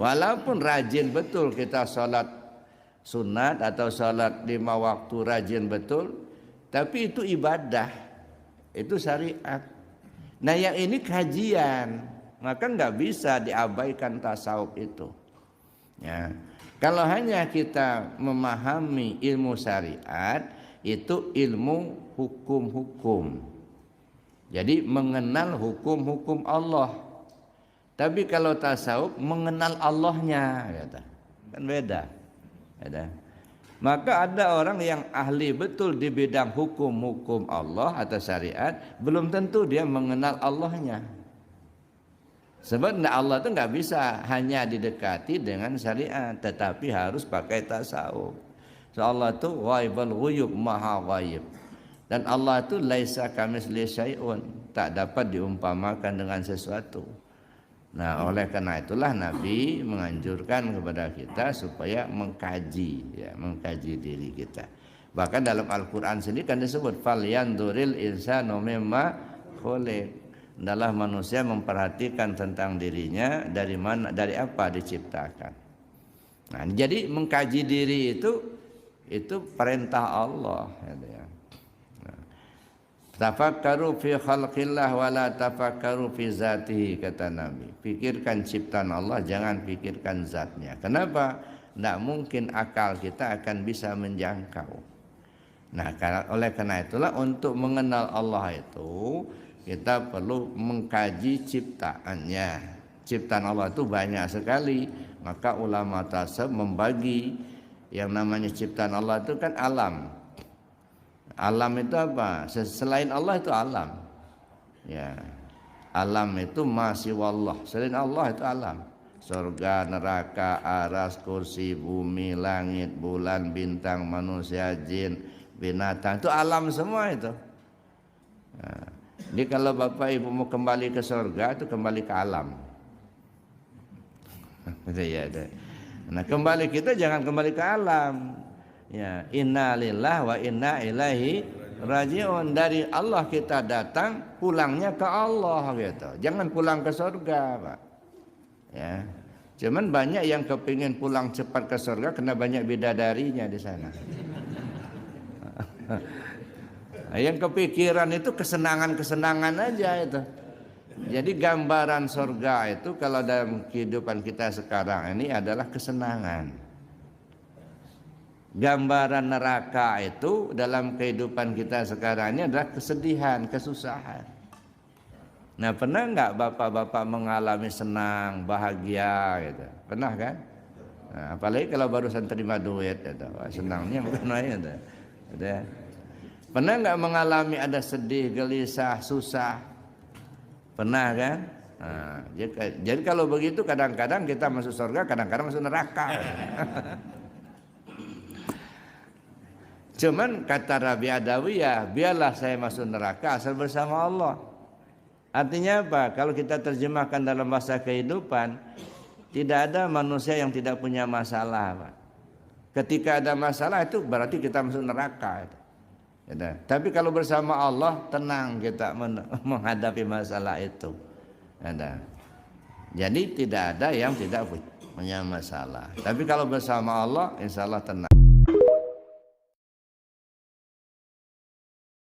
Walaupun rajin betul kita sholat sunat atau sholat 5 waktu rajin betul, tapi itu ibadah, itu syariat. Nah yang ini kajian, maka nggak bisa diabaikan tasawuf itu. Ya. Kalau hanya kita memahami ilmu syariat, itu ilmu hukum-hukum. Jadi mengenal hukum-hukum Allah. Tapi kalau tasawuf mengenal Allahnya, kan beda. Maka ada orang yang ahli betul di bidang hukum-hukum Allah atau syariat, belum tentu dia mengenal Allahnya. Sebab Allah itu nggak bisa hanya didekati dengan syariat, tetapi harus pakai tasawuf. So Allah itu ghaibul ghuyub, maha ghaib. Dan Allah itu laisa kamitslihi syai'un, tak dapat diumpamakan dengan sesuatu. Nah, oleh karena itulah Nabi menganjurkan kepada kita supaya mengkaji, mengkaji diri kita. Bahkan dalam Al-Quran sendiri kan disebut falyanzuril insanu mimma khuliq. Adalah manusia memperhatikan tentang dirinya dari mana, dari apa diciptakan. Nah, jadi mengkaji diri itu perintah Allah. Tafakkaru fi khalqillah wa la tafakkaru fi zatihi, kata Nabi. Pikirkan ciptaan Allah, jangan pikirkan zatnya. Kenapa? Tidak mungkin akal kita akan bisa menjangkau. Nah, oleh karena itulah untuk mengenal Allah itu kita perlu mengkaji ciptaannya. Ciptaan Allah itu banyak sekali. Maka ulama tasawuf membagi yang namanya ciptaan Allah itu kan alam. Alam itu apa? Selain Allah itu alam. Ya. Alam itu masih wallah. Selain Allah itu alam. Surga, neraka, aras, kursi, bumi, langit, bulan, bintang, manusia, jin, binatang, itu alam semua itu. Nah, jadi kalau Bapak Ibu mau kembali ke surga itu kembali ke alam. Nah, kembali kita jangan kembali ke alam. Ya, inna lillah wa inna ilaihi rajiun. Dari Allah kita datang, pulangnya ke Allah gitu. Jangan pulang ke surga, Pak. Ya. Cuman banyak yang kepingin pulang cepat ke surga karena banyak bidadarinya di sana. Yang kepikiran itu kesenangan-kesenangan aja itu. Jadi gambaran surga itu kalau dalam kehidupan kita sekarang ini adalah kesenangan. Gambaran neraka itu dalam kehidupan kita sekarang ini adalah kesedihan, kesusahan. Nah, pernah nggak bapak-bapak mengalami senang, bahagia gitu? Pernah kan? Nah, apalagi kalau barusan terima duit gitu. Wah, senangnya bukan main gitu. Pernah nggak mengalami ada sedih, gelisah, susah? Pernah kan? Nah, jadi kalau begitu kadang-kadang kita masuk surga, kadang-kadang masuk neraka. Cuman kata Rabi Adawiyah, biarlah saya masuk neraka asal bersama Allah. Artinya apa? Kalau kita terjemahkan dalam bahasa kehidupan, tidak ada manusia yang tidak punya masalah, Pak. Ketika ada masalah itu berarti kita masuk neraka. Tapi kalau bersama Allah, tenang kita menghadapi masalah itu. Jadi tidak ada yang tidak punya masalah. Tapi kalau bersama Allah, insya Allah tenang.